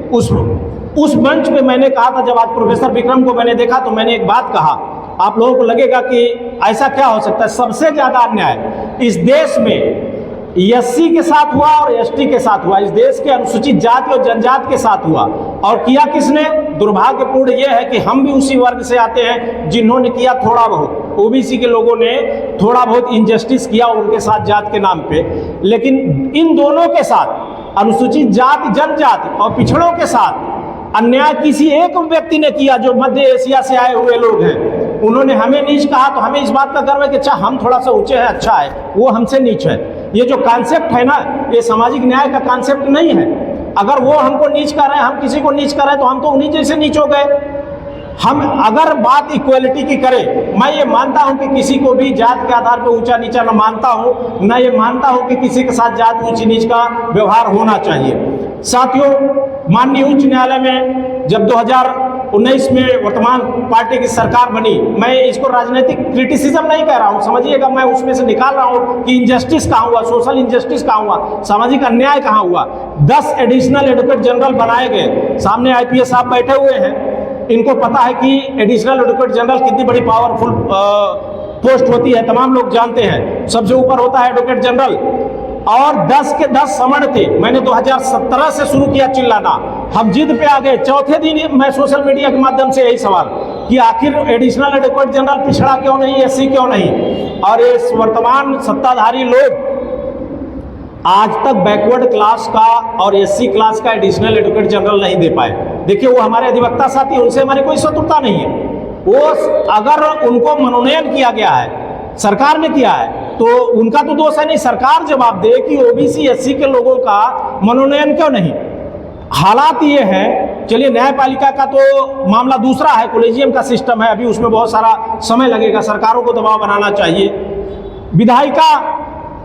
उस मंच पे मैंने कहा था, जब आज प्रोफेसर विक्रम को मैंने देखा तो मैंने एक बात कहा, आप लोगों को लगेगा कि ऐसा क्या हो सकता है, सबसे ज़्यादा अन्याय इस देश में एससी के साथ हुआ और एसटी के साथ हुआ, इस देश के अनुसूचित जाति और जनजाति के साथ हुआ। और किया किसने? दुर्भाग्यपूर्ण यह है कि हम भी उसी वर्ग से आते हैं जिन्होंने किया थोड़ा बहुत, ओबीसी के लोगों ने थोड़ा बहुत इनजस्टिस किया उनके साथ जात के नाम पे। लेकिन इन दोनों के साथ, अनुसूचित जाति जनजाति और पिछड़ों के साथ अन्याय किसी एक व्यक्ति ने किया जो मध्य एशिया से आए हुए लोग हैं। उन्होंने हमें नीच कहा तो हमें इस बात का गर्व है कि अच्छा हम थोड़ा सा ऊंचे हैं, अच्छा है, वो हमसे नीच है। ये जो कॉन्सेप्ट है ना, ये सामाजिक न्याय का कॉन्सेप्ट नहीं है। अगर वो हमको नीच कर रहे हैं, हम किसी को नीच कर रहे हैं, तो हम तो उन्हीं जैसे नीच हो गए। हम अगर बात इक्वलिटी की करें, मैं ये मानता हूं कि किसी को भी जात के आधार पर ऊंचा नीचा न मानता हूं, न ये मानता हूं कि किसी के साथ जात ऊंची नीच का व्यवहार होना चाहिए। साथियों, माननीय उच्च न्यायालय में जब 2019 में वर्तमान पार्टी की सरकार बनी, मैं इसको राजनीतिक क्रिटिसिज्म नहीं कह रहा हूं, समझिएगा, मैं उसमें से निकाल रहा हूं कि इनजस्टिस कहाँ हुआ, सोशल इनजस्टिस कहाँ हुआ, सामाजिक अन्याय कहाँ हुआ। 10 एडिशनल एडवोकेट जनरल बनाए गए। सामने आईपीएस साहब बैठे हुए हैं, इनको पता है कि एडिशनल एडवोकेट जनरल कितनी बड़ी पावरफुल पोस्ट होती है, तमाम लोग जानते हैं। सबसे ऊपर होता है एडवोकेट जनरल, और 10 के 10 समण थे। मैंने 2017 से शुरू किया चिल्लाना, हम जिद पे आ गए। चौथे दिन मैं सोशल मीडिया के माध्यम से यही सवाल कि आखिर एडिशनल एडवोकेट जनरल पिछड़ा क्यों नहीं, एससी क्यों नहीं। और इस वर्तमान सत्ताधारी लोग आज तक बैकवर्ड क्लास का और एससी क्लास का एडिशनल एडवोकेट जनरल नहीं दे पाए। देखिए, वो हमारे अधिवक्ता साथी, उनसे हमारी कोई शत्रुता नहीं है। वो अगर उनको मनोनयन किया गया है, सरकार ने किया है, तो उनका तो दोष है नहीं, सरकार जवाब दे कि ओबीसी एससी के लोगों का मनोनयन क्यों नहीं। हालात ये हैं, चलिए न्यायपालिका का तो मामला दूसरा है, कॉलेजियम का सिस्टम है, अभी उसमें बहुत सारा समय लगेगा, सरकारों को दबाव बनाना चाहिए। विधायिका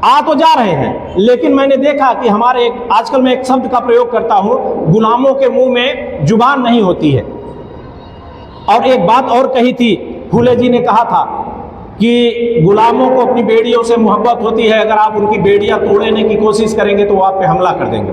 आ तो जा रहे हैं, लेकिन मैंने देखा कि हमारे आजकल मैं एक शब्द का प्रयोग करता हूं, गुलामों के मुंह में जुबान नहीं होती है। और एक बात और कही थी, फूले जी ने कहा था कि गुलामों को अपनी बेड़ियों से मोहब्बत होती है, अगर आप उनकी बेड़ियां तोड़ने की कोशिश करेंगे तो वो आप पे हमला कर देंगे।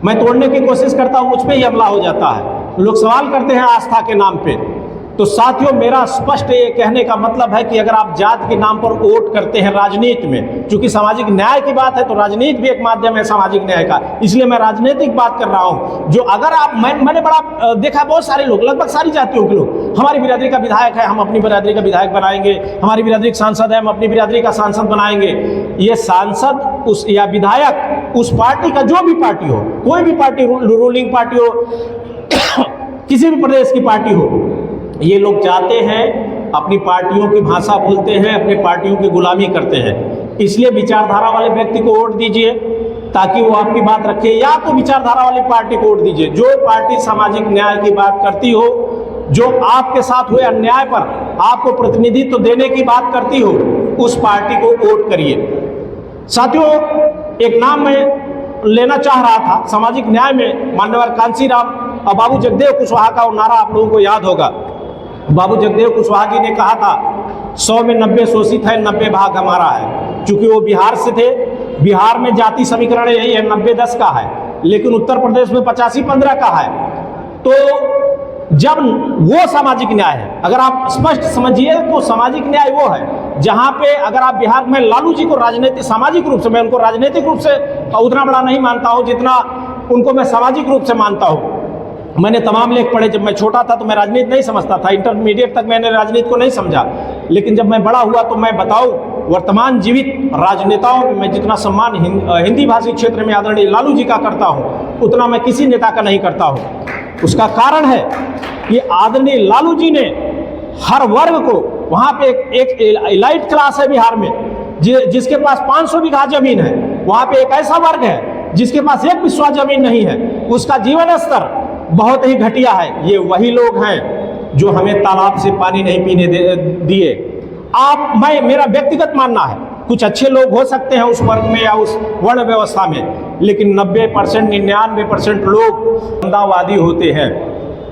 मैं तोड़ने की कोशिश करता हूं, मुझ पे ही हमला हो जाता है। लोग सवाल करते हैं आस्था के नाम पे। तो साथियों, मेरा स्पष्ट ये कहने का मतलब है कि अगर आप जात के नाम पर वोट करते हैं राजनीति में, चूंकि सामाजिक न्याय की बात है तो राजनीति भी एक माध्यम है सामाजिक न्याय का, इसलिए मैं राजनीतिक बात कर रहा हूं। जो अगर आप, मैंने बड़ा देखा, बहुत सारे लोग, लगभग सारी जातियों के लोग, हमारी बिरादरी का विधायक है, हम अपनी बिरादरी का विधायक बनाएंगे, हमारी बिरादरी का सांसद है, हम अपनी बिरादरी का सांसद बनाएंगे। ये सांसद उस या विधायक उस पार्टी का, जो भी पार्टी हो, कोई भी पार्टी, रूलिंग पार्टी हो, किसी भी प्रदेश की पार्टी हो, ये लोग चाहते हैं, अपनी पार्टियों की भाषा बोलते हैं, अपनी पार्टियों की गुलामी करते हैं। इसलिए विचारधारा वाले व्यक्ति को वोट दीजिए ताकि वो आपकी बात रखे, या तो विचारधारा वाली पार्टी को वोट दीजिए। जो पार्टी सामाजिक न्याय की बात करती हो, जो आपके साथ हुए अन्याय पर आपको प्रतिनिधित्व देने की बात करती हो, उस पार्टी को वोट करिए। साथियों, एक नाम मैं लेना चाह रहा था सामाजिक न्याय में, मान्यवर कांसीराम और बाबू जगदेव कुशवाहा का नारा आप लोगों को याद होगा। बाबू जगदेव कुशवाहा जी ने कहा था, 100 में 90 शोषित है, 90 भाग हमारा है। चूंकि वो बिहार से थे, बिहार में जाति समीकरण यही है, 90-10 का है, लेकिन उत्तर प्रदेश में 85-15 का है। तो जब वो सामाजिक न्याय है, अगर आप स्पष्ट समझिए तो सामाजिक न्याय वो है जहां पे अगर आप बिहार में, लालू जी को राजनीतिक, सामाजिक रूप से, मैं उनको राजनीतिक रूप से उतना बड़ा नहीं मानता हूं जितना उनको मैं सामाजिक रूप से मानता हूं। मैंने तमाम लेख पढ़े, जब मैं छोटा था तो मैं राजनीति नहीं समझता था, इंटरमीडिएट तक मैंने राजनीति को नहीं समझा, लेकिन जब मैं बड़ा हुआ तो मैं बताऊं, वर्तमान जीवित राजनेताओं में मैं जितना सम्मान हिंदी भाषी क्षेत्र में आदरणीय लालू जी का करता हूं, उतना मैं किसी नेता का नहीं करता हूं। उसका कारण है कि आदरणीय लालू जी ने हर वर्ग को, वहां पे एक एलाइट क्लास है बिहार में जिसके पास 500 बीघा जमीन है, वहां पे एक ऐसा वर्ग है जिसके पास 1 बिस्वा जमीन नहीं है, उसका जीवन स्तर बहुत ही घटिया है। ये वही लोग हैं जो हमें तालाब से पानी नहीं पीने दिए। मेरा व्यक्तिगत मानना है, कुछ अच्छे लोग हो सकते हैं उस वर्ग में या उस वर्ण व्यवस्था में, लेकिन 90%, 99% लोग बंदावादी होते हैं।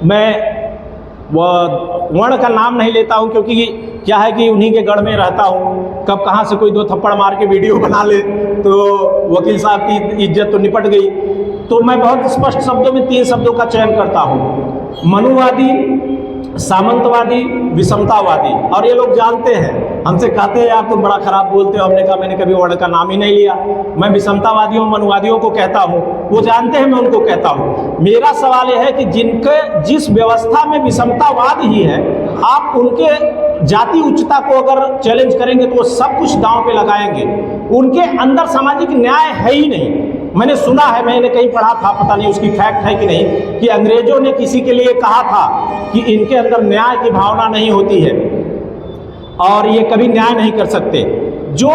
मैं वर्ण का नाम नहीं लेता हूं, क्योंकि क्या है कि उन्हीं के गढ़ में रहता हूं, कब कहां से कोई 2 थप्पड़ मार के वीडियो बना ले तो वकील साहब की इज्जत तो निपट गई। तो मैं बहुत स्पष्ट शब्दों में 3 शब्दों का चयन करता हूँ, मनुवादी, सामंतवादी, विषमतावादी। और ये लोग जानते हैं, हमसे कहते हैं आप तुम बड़ा खराब बोलते हो। हमने कहा मैंने कभी वर्ड का नाम ही नहीं लिया। मैं विषमतावादियों मनुवादियों को कहता हूँ, वो जानते हैं मैं उनको कहता हूँ। मेरा सवाल यह है कि जिनके जिस व्यवस्था में विषमतावाद ही है, आप उनके जाति उच्चता को अगर चैलेंज करेंगे तो वो सब कुछ दांव पे लगाएंगे। उनके अंदर सामाजिक न्याय है ही नहीं। मैंने सुना है, मैंने कहीं पढ़ा था, पता नहीं उसकी फैक्ट है कि नहीं, कि अंग्रेजों ने किसी के लिए कहा था कि इनके अंदर न्याय की भावना नहीं होती है और ये कभी न्याय नहीं कर सकते। जो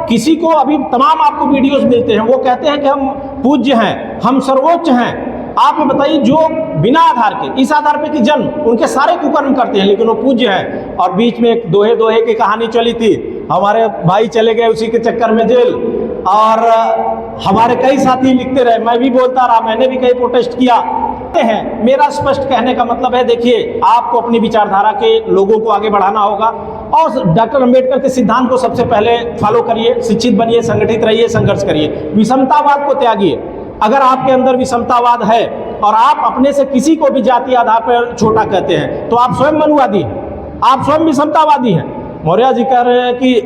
किसी को अभी तमाम आपको वीडियोस मिलते हैं, वो कहते हैं कि हम पूज्य हैं, हम सर्वोच्च हैं। आप ये बताइए, जो बिना आधार के, इस आधार पे कि जन्म, उनके सारे कुकर्म करते हैं लेकिन वो पूज्य हैं। और बीच में एक दोहे दोहे की कहानी चली थी, हमारे भाई चले गए उसी के चक्कर में जेल, और हमारे कई साथी लिखते रहे, मैं भी बोलता रहा, मैंने भी कई प्रोटेस्ट किया है। मेरा स्पष्ट कहने का मतलब है, देखिए आपको अपनी विचारधारा के लोगों को आगे बढ़ाना होगा और डॉक्टर अंबेडकर के सिद्धांत को सबसे पहले फॉलो करिए, शिक्षित बनिए, संगठित रहिए, संघर्ष करिए, विषमतावाद को त्यागिए। अगर आपके अंदर विषमतावाद है और आप अपने से किसी को भी जाति आधार पर छोटा कहते हैं तो आप स्वयं मनुवादी हैं, आप स्वयं विषमतावादी हैं। मौर्य जी कह रहे हैं कि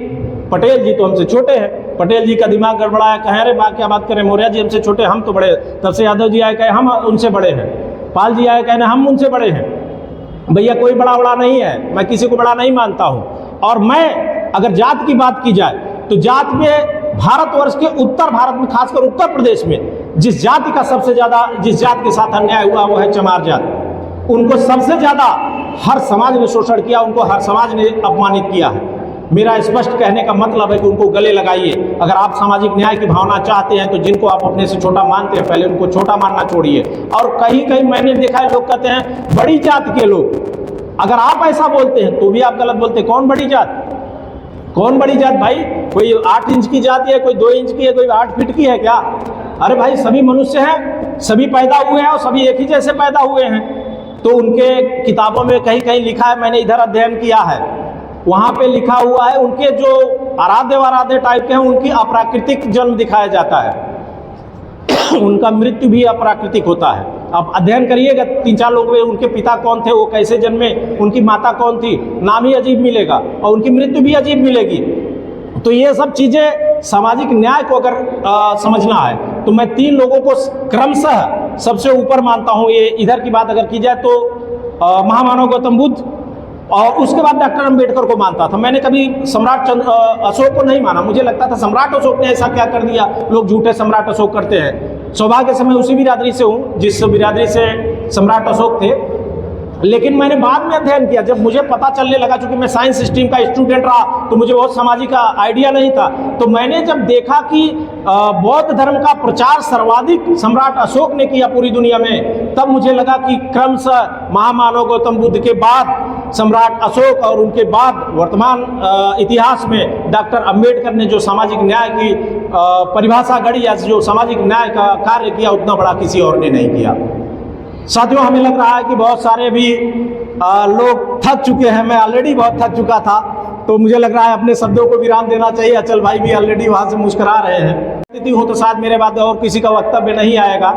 पटेल जी तो हमसे छोटे हैं। पटेल जी का दिमाग गड़बड़ा है, कहें अरे क्या बात करें, मौर्य जी हमसे छोटे, हम तो बड़े। तब से यादव जी आए कहे हम उनसे बड़े हैं, पाल जी आए कहने हम उनसे बड़े हैं। भैया कोई बड़ा नहीं है, मैं किसी को बड़ा नहीं मानता हूँ। और मैं अगर जात की बात की जाए तो जात में भारतवर्ष के उत्तर भारत में, खासकर उत्तर प्रदेश में, जिस जाति का सबसे ज़्यादा, जिस जात के साथ अन्याय हुआ वो है चमार जात। उनको सबसे ज़्यादा हर समाज ने शोषण किया, उनको हर समाज ने अपमानित किया है। मेरा स्पष्ट कहने का मतलब है कि उनको गले लगाइए। अगर आप सामाजिक न्याय की भावना चाहते हैं तो जिनको आप अपने से छोटा मानते हैं पहले उनको छोटा मानना छोड़िए। और कहीं कहीं मैंने देखा है लोग कहते हैं बड़ी जात के लोग, अगर आप ऐसा बोलते हैं तो भी आप गलत बोलते हैं। कौन बड़ी जात, कौन बड़ी जात भाई? कोई 8 इंच की जाति है, कोई 2 इंच की है, कोई 8 फीट की है क्या? अरे भाई सभी मनुष्य हैं, सभी पैदा हुए हैं और सभी एक ही जैसे पैदा हुए हैं। तो उनके किताबों में कहीं कहीं लिखा है, मैंने इधर अध्ययन किया है, वहाँ पे लिखा हुआ है उनके जो आराध्य टाइप के हैं उनकी अप्राकृतिक जन्म दिखाया जाता है उनका मृत्यु भी अप्राकृतिक होता है। आप अध्ययन करिएगा 3-4 लोग में, उनके पिता कौन थे, वो कैसे जन्मे, उनकी माता कौन थी, नाम ही अजीब मिलेगा और उनकी मृत्यु भी अजीब मिलेगी। तो ये सब चीज़ें सामाजिक न्याय को अगर समझना है तो मैं 3 लोगों को क्रमशः सबसे ऊपर मानता हूँ। ये इधर की बात अगर की जाए तो महामानव गौतम बुद्ध, और उसके बाद डॉक्टर अंबेडकर को मानता था। मैंने कभी सम्राट अशोक को नहीं माना। मुझे लगता था सम्राट अशोक ने ऐसा क्या कर दिया, लोग झूठे सम्राट अशोक करते हैं। सौभाग्य से मैं उसी बिरादरी से हूँ जिस बिरादरी से सम्राट अशोक थे। लेकिन मैंने बाद में अध्ययन किया, जब मुझे पता चलने लगा, चूंकि मैं साइंस स्ट्रीम का स्टूडेंट रहा तो मुझे बहुत सामाजिक आइडिया नहीं था। तो मैंने जब देखा कि बौद्ध धर्म का प्रचार सर्वाधिक सम्राट अशोक ने किया पूरी दुनिया में, तब मुझे लगा कि क्रमशः महामानव गौतम बुद्ध के बाद सम्राट अशोक और उनके बाद वर्तमान इतिहास में डॉक्टर अंबेडकर ने जो सामाजिक न्याय की परिभाषा गढ़ी या जो सामाजिक न्याय का कार्य किया, उतना बड़ा किसी और ने नहीं किया। साथियों, हमें लग रहा है कि बहुत सारे भी लोग थक चुके हैं। मैं ऑलरेडी बहुत थक चुका था, तो मुझे लग रहा है अपने शब्दों को विराम देना चाहिए। अचल भाई भी ऑलरेडी वहाँ से मुस्कुरा रहे हैं। स्थिति हो तो शायद मेरे बाद और किसी का वक्तव्य नहीं आएगा।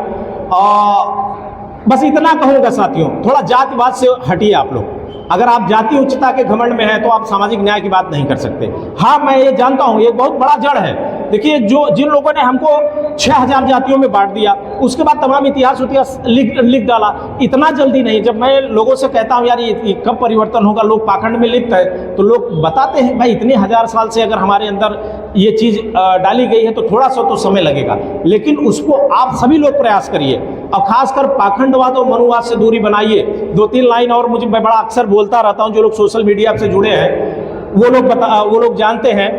बस इतना कहूँगा साथियों, थोड़ा जातिवाद से हटिए आप लोग। अगर आप जाति उच्चता के घमंड में हैं तो आप सामाजिक न्याय की बात नहीं कर सकते। हाँ, मैं ये जानता हूँ ये बहुत बड़ा जड़ है। देखिए, जिन लोगों ने हमको 6000 जातियों में बांट दिया, उसके बाद तमाम इतिहास लिख डाला, इतना जल्दी नहीं। जब मैं लोगों से कहता हूँ यार ये कब परिवर्तन होगा, लोग पाखंड में लिप्त है, तो लोग बताते हैं भाई इतने 1000 साल से अगर हमारे अंदर ये चीज़ डाली गई है तो थोड़ा सा तो समय लगेगा। लेकिन उसको आप सभी लोग प्रयास करिए और खासकर पाखंडवाद और मनुवाद से दूरी बनाइए। 2-3 लाइन और मैं बड़ा अक्सर बोलता रहता हूँ, जो लोग सोशल मीडिया से जुड़े हैं वो लोग जानते हैं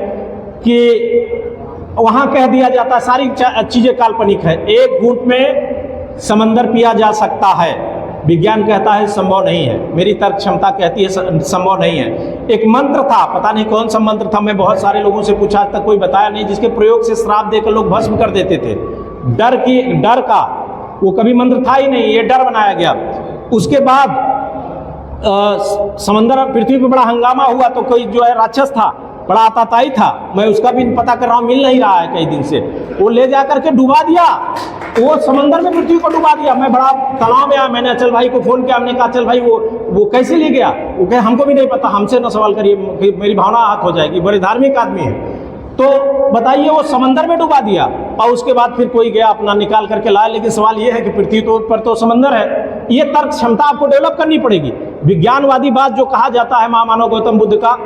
कि वहाँ कह दिया जाता है सारी चीज़ें काल्पनिक है। एक घूंट में समंदर पिया जा सकता है, विज्ञान कहता है संभव नहीं है, मेरी तर्क क्षमता कहती है संभव नहीं है। एक मंत्र था, पता नहीं कौन सा मंत्र था, मैं बहुत सारे लोगों से पूछा, आज तक कोई बताया नहीं, जिसके प्रयोग से श्राप देकर लोग भस्म कर देते थे। डर का वो कभी मंत्र था ही नहीं, ये डर बनाया गया। उसके बाद समंदर पृथ्वी पर बड़ा हंगामा हुआ तो कोई जो है राक्षस था, बड़ा आताताई था, मैं उसका भी पता कर रहा हूँ, मिल नहीं रहा है कई दिन से। वो ले जा करके डुबा दिया, वो समंदर में पृथ्वी को डुबा दिया। मैं बड़ा तनाव में आया, मैंने अचल भाई को फ़ोन किया, हमने कहा अचल भाई वो कैसे ले गया? वो कहे हमको भी नहीं पता, हमसे ना सवाल करिए, मेरी भावना आहत हो जाएगी, बड़े धार्मिक आदमी है। तो बताइए, वो समंदर में डुबा दिया और उसके बाद फिर कोई गया अपना निकाल करके लाया। लेकिन सवाल ये है कि पृथ्वी पर तो समंदर है। ये तर्क क्षमता आपको डेवलप करनी पड़ेगी। विज्ञानवादी बात जो कहा जाता है महामानव गौतम बुद्ध का,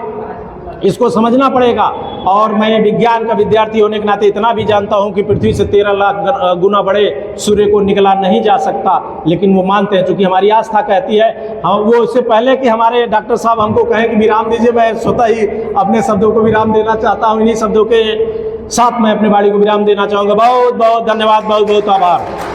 इसको समझना पड़ेगा। और मैं विज्ञान का विद्यार्थी होने के नाते इतना भी जानता हूं कि पृथ्वी से 13 लाख गुना बड़े सूर्य को निकला नहीं जा सकता, लेकिन वो मानते हैं, चूंकि हमारी आस्था कहती है। हम वो इससे पहले कि हमारे डॉक्टर साहब हमको कहें कि विराम दीजिए, मैं स्वतः ही अपने शब्दों को विराम देना चाहता हूँ। इन्हीं शब्दों के साथ मैं अपने वाणी को विराम देना चाहूँगा। बहुत बहुत धन्यवाद, बहुत बहुत आभार।